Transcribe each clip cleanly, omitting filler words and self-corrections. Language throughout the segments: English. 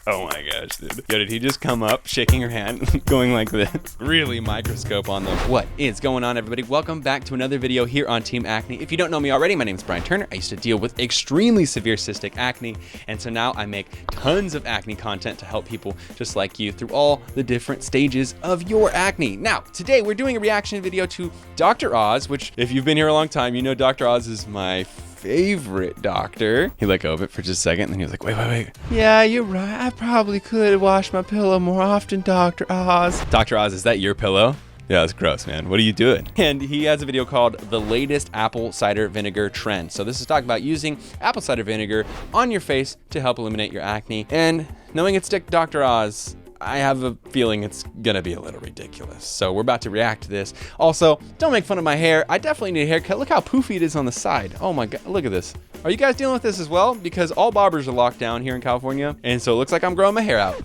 Oh my gosh, dude. Yo, did he just come up, shaking her hand, going like this? Really microscope on them. What is going on, everybody? Welcome back to another video here on Team Acne. If you don't know me already, my name is Brian Turner. I used to deal with extremely severe cystic acne, and so now I make tons of acne content to help people just like you through all the different stages of your acne. Now, today we're doing a reaction video to Dr. Oz, which if you've been here a long time, you know Dr. Oz is my favorite doctor. He let go of it for just a second, and then he was like, wait. Yeah, you're right. I probably could wash my pillow more often, Dr. Oz. Dr. Oz, is that your pillow? Yeah, that's gross, man. What are you doing? And he has a video called The Latest Apple Cider Vinegar Trend. So this is talking about using apple cider vinegar on your face to help eliminate your acne. And knowing it's Dr. Oz, I have a feeling it's gonna be a little ridiculous. So we're about to react to this. Also, don't make fun of my hair. I definitely need a haircut. Look how poofy it is on the side. Oh my God, look at this. Are you guys dealing with this as well? Because all barbers are locked down here in California, and so it looks like I'm growing my hair out.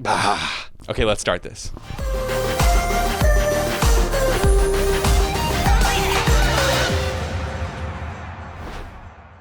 Bah. Okay, let's start this.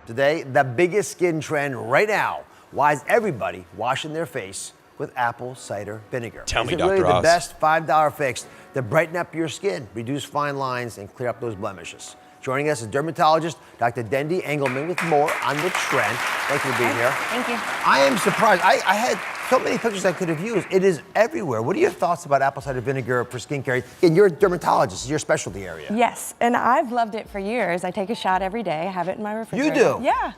Today, the biggest skin trend right now. Why is everybody washing their face with apple cider vinegar? Tell me, Is it really Dr. Oz. the best $5 fix to brighten up your skin, reduce fine lines, and clear up those blemishes? Joining us is dermatologist Dr. Dendi Engelman with more on the trend. Thank you for being here. Thank you. I am surprised. I had so many pictures I could have used. It is everywhere. What are your thoughts about apple cider vinegar for skincare? And you're a dermatologist. It's your specialty area. Yes, and I've loved it for years. I take a shot every day. I have it in my refrigerator. You do? Yeah.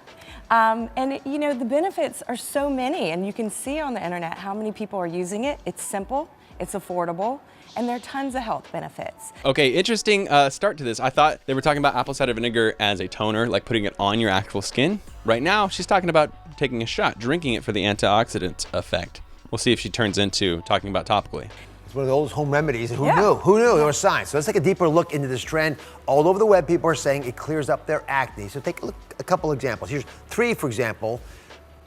You know, the benefits are so many, and you can see on the internet how many people are using it. It's simple, it's affordable, and there are tons of health benefits. Okay, interesting start to this. I thought they were talking about apple cider vinegar as a toner, like putting it on your actual skin. Right now, she's talking about taking a shot, drinking it for the antioxidant effect. We'll see if she turns into talking about topically. It's one of those home remedies. Who Yeah. knew? Who knew? There was science. So let's take a deeper look into this trend. All over the web, people are saying it clears up their acne. So take a look, a couple examples. Here's 3, for example.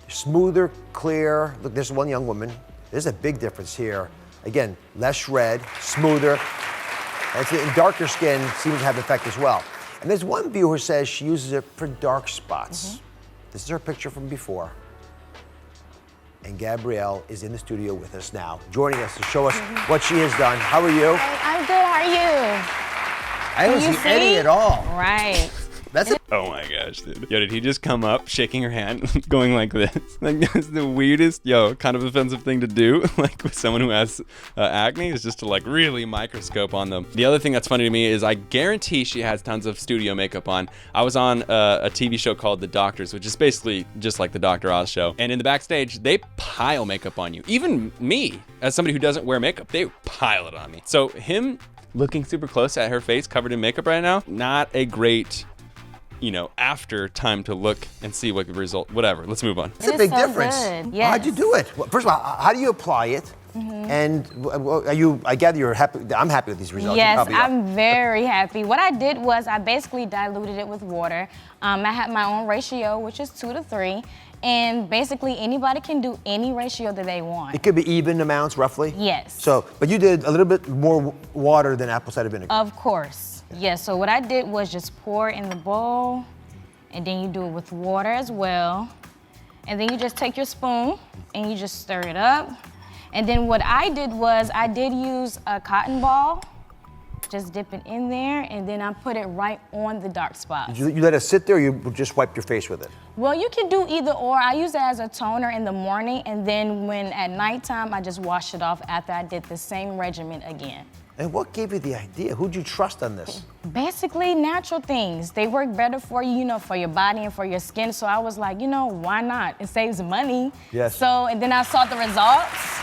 Smoother, clear. Look, there's one young woman. There's a big difference here. Again, less red, smoother. And darker skin seems to have an effect as well. And there's one viewer who says she uses it for dark spots. This is her picture from before. And Gabrielle is in the studio with us now, joining us to show us what she has done. How are you? I'm good, how are you? I don't You see any see? at all. Right. That's it. Oh my gosh, dude. Yo, did he just come up, shaking her hand, going like this? Like, that's the weirdest, kind of offensive thing to do, like with someone who has acne, is just to like really microscope on them. The other thing that's funny to me is I guarantee she has tons of studio makeup on. I was on a TV show called The Doctors, which is basically just like the Dr. Oz show. And in the backstage, they pile makeup on you. Even me, as somebody who doesn't wear makeup, they pile it on me. So him looking super close at her face covered in makeup right now, not a great, after time to look and see what the result, whatever. Let's move on. It's a It big is so difference. good. Well, how'd you Yes. do it? Well, first of all, how do you apply it? And I gather you're happy. I'm happy with these results. You Yes, probably are. I'm very happy. What I did was I basically diluted it with water. I had my own ratio, which is 2 to 3. And basically anybody can do any ratio that they want. It could be even amounts, roughly? Yes. So, but you did a little bit more water than apple cider vinegar. Of course. Yes, so what I did was just pour in the bowl, and then you do it with water as well. And then you just take your spoon and you just stir it up. And then what I did was I did use a cotton ball, just dip it in there, and then I put it right on the dark spots. You let it sit there, or you just wiped your face with it? Well, you can do either or. I use it as a toner in the morning, and then when at nighttime, I just wash it off after I did the same regimen again. And what gave you the idea? Who'd you trust on this? Basically, natural things. They work better for you, for your body and for your skin. So I was like, why not? It saves money. Yes. So, and then I saw the results,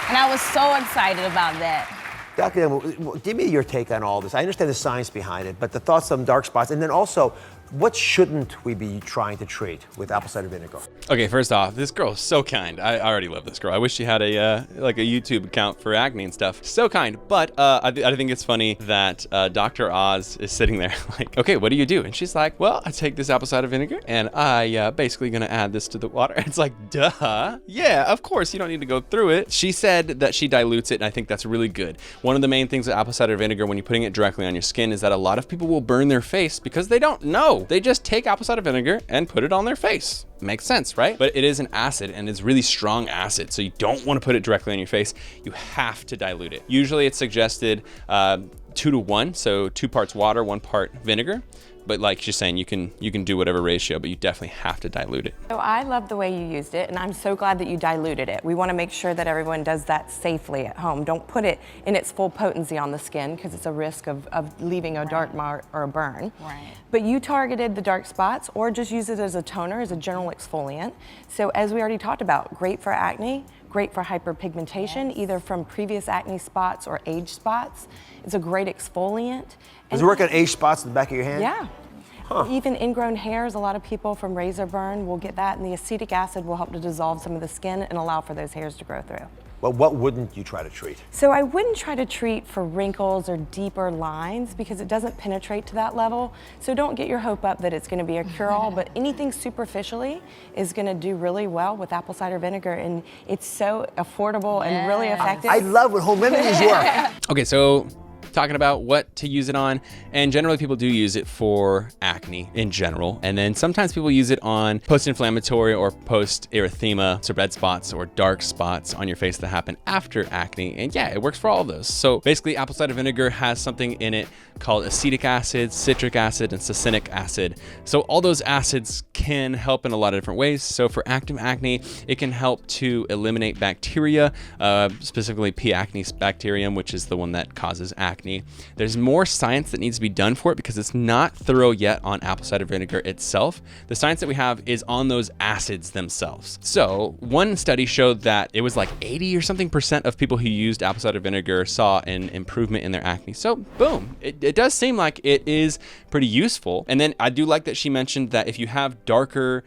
and I was so excited about that. Dr. Give me your take on all this. I understand the science behind it, but the thoughts on dark spots, and then also, what shouldn't we be trying to treat with apple cider vinegar? Okay, first off, this girl is so kind. I already love this girl. I wish she had a like a YouTube account for acne and stuff. So kind. But I think it's funny that Dr. Oz is sitting there like, okay, what do you do? And she's like, well, I take this apple cider vinegar and I basically gonna add this to the water. It's like, duh. Yeah, of course you don't need to go through it. She said that she dilutes it, and I think that's really good. One of the main things with apple cider vinegar when you're putting it directly on your skin is that a lot of people will burn their face because they don't know. So they just take apple cider vinegar and put it on their face. Makes sense, right? But it is an acid, and it's really strong acid, so you don't want to put it directly on your face. You have to dilute it. Usually it's suggested 2 to 1, so 2 parts water, 1 part vinegar. But like she's saying, you can do whatever ratio, but you definitely have to dilute it. So I love the way you used it, and I'm so glad that you diluted it. We want to make sure that everyone does that safely at home. Don't put it in its full potency on the skin, because it's a risk of leaving a dark mark or a burn. Right. But you targeted the dark spots, or just use it as a toner, as a general exfoliant. So as we already talked about, great for acne, great for hyperpigmentation, either from previous acne spots or age spots. It's a great exfoliant. Does it work on age spots in the back of your hand? Yeah. Even ingrown hairs, a lot of people from razor burn will get that, and the acetic acid will help to dissolve some of the skin and allow for those hairs to grow through. Well, what wouldn't you try to treat? So I wouldn't try to treat for wrinkles or deeper lines, because it doesn't penetrate to that level. So don't get your hope up that it's going to be a cure-all, but anything superficially is going to do really well with apple cider vinegar, and it's so affordable and really effective. I love when home remedies work. Okay, so talking about what to use it on, and generally people do use it for acne in general, and then sometimes people use it on post-inflammatory or post-erythema, so red spots or dark spots on your face that happen after acne, and yeah, it works for all of those. So basically apple cider vinegar has something in it called acetic acid, citric acid, and succinic acid. So all those acids can help in a lot of different ways. So for active acne, it can help to eliminate bacteria, specifically P. acnes bacterium, which is the one that causes acne. There's more science that needs to be done for it, because it's not thorough yet on apple cider vinegar itself. The science that we have is on those acids themselves. So one study showed that it was like 80 or something % of people who used apple cider vinegar saw an improvement in their acne. So boom, it does seem like it is pretty useful. And then I do like that she mentioned that if you have darker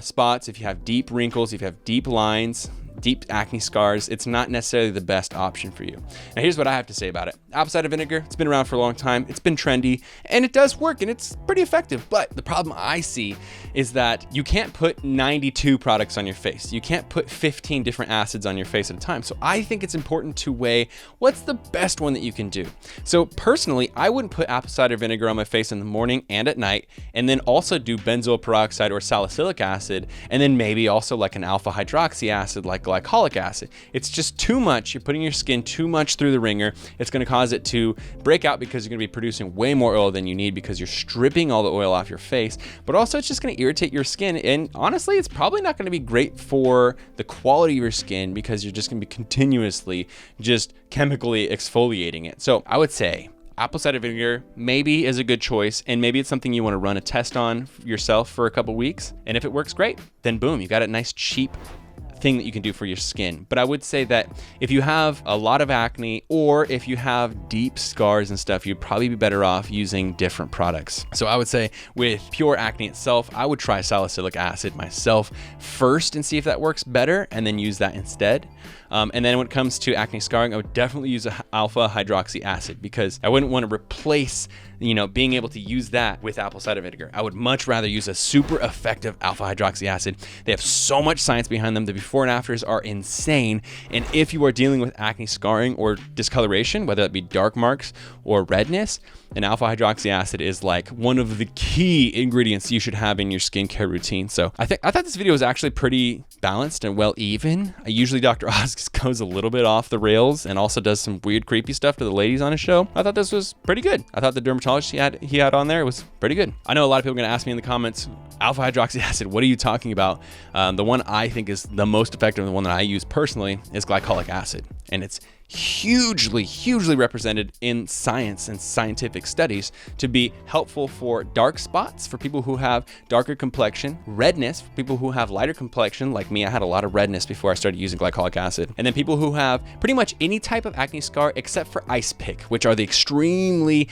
spots, if you have deep wrinkles, if you have deep lines, deep acne scars, it's not necessarily the best option for you. Now here's what I have to say about it. Apple cider vinegar, it's been around for a long time, it's been trendy, and it does work, and it's pretty effective. But the problem I see is that you can't put 92 products on your face. You can't put 15 different acids on your face at a time. So I think it's important to weigh what's the best one that you can do. So personally, I wouldn't put apple cider vinegar on my face in the morning and at night, and then also do benzoyl peroxide or salicylic acid, and then maybe also like an alpha hydroxy acid like glycolic acid. It's just too much. You're putting your skin too much through the ringer. It's going to cause it to break out, because you're going to be producing way more oil than you need, because you're stripping all the oil off your face. But also it's just going to irritate your skin, and honestly it's probably not going to be great for the quality of your skin, because you're just going to be continuously just chemically exfoliating it. So I would say apple cider vinegar maybe is a good choice, and maybe it's something you want to run a test on yourself for a couple weeks, and if it works great, then boom, you got a nice cheap thing that you can do for your skin. But I would say that if you have a lot of acne, or if you have deep scars and stuff, you'd probably be better off using different products. So I would say with pure acne itself, I would try salicylic acid myself first and see if that works better, and then use that instead. And then when it comes to acne scarring, I would definitely use alpha hydroxy acid, because I wouldn't want to replace, being able to use that with apple cider vinegar. I would much rather use a super effective alpha hydroxy acid. They have so much science behind them. The before and afters are insane. And if you are dealing with acne scarring or discoloration, whether that be dark marks or redness, an alpha hydroxy acid is like one of the key ingredients you should have in your skincare routine. So I thought this video was actually pretty balanced and well even. Usually Dr. Oz goes a little bit off the rails and also does some weird creepy stuff to the ladies on his show. I thought this was pretty good. I thought the dermatologist he had on there was pretty good. I know a lot of people are going to ask me in the comments, alpha hydroxy acid, what are you talking about? The one I think is the most effective, the one that I use personally, is glycolic acid, and it's hugely represented in science and scientific studies to be helpful for dark spots, for people who have darker complexion, redness for people who have lighter complexion like me. I had a lot of redness before I started using glycolic acid. And then people who have pretty much any type of acne scar except for ice pick, which are the extremely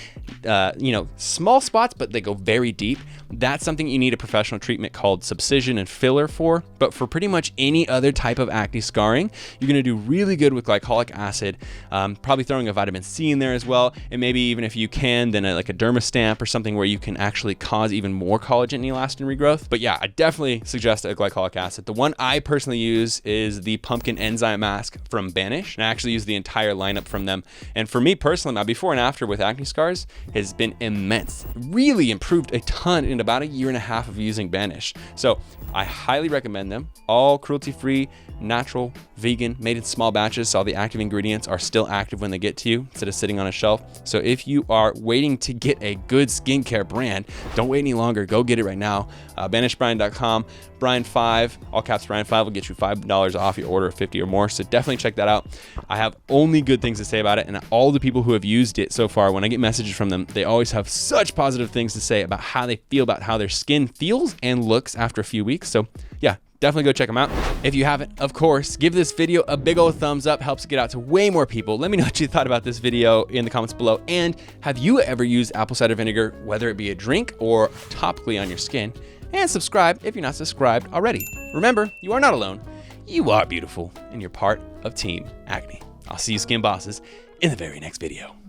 small spots, but they go very deep. That's something you need a professional treatment called subcision and filler for. But for pretty much any other type of acne scarring, you're going to do really good with glycolic glycolic acid, probably throwing a vitamin C in there as well, and maybe even if you can, then like a dermastamp or something where you can actually cause even more collagen and elastin regrowth. But yeah, I definitely suggest a glycolic acid. The one I personally use is the pumpkin enzyme mask from Banish, and I actually use the entire lineup from them. And for me personally, my before and after with acne scars has been immense. Really improved a ton in about a year and a half of using Banish. So I highly recommend them. All cruelty-free, natural, vegan, made in small batches, so all the active ingredients are still active when they get to you instead of sitting on a shelf. So if you are waiting to get a good skincare brand, don't wait any longer. Go get it right now. BanishBrian.com, Brian5, all caps Brian5 will get you $5 off your order of 50 or more. So definitely check that out. I have only good things to say about it, and all the people who have used it so far, when I get messages from them, they always have such positive things to say about how they feel about how their skin feels and looks after a few weeks. So yeah, definitely go check them out. If you haven't, of course, give this video a big old thumbs up. Helps it get out to way more people. Let me know what you thought about this video in the comments below. And have you ever used apple cider vinegar, whether it be a drink or topically on your skin? And subscribe if you're not subscribed already. Remember, you are not alone. You are beautiful, and you're part of Team Acne. I'll see you skin bosses in the very next video.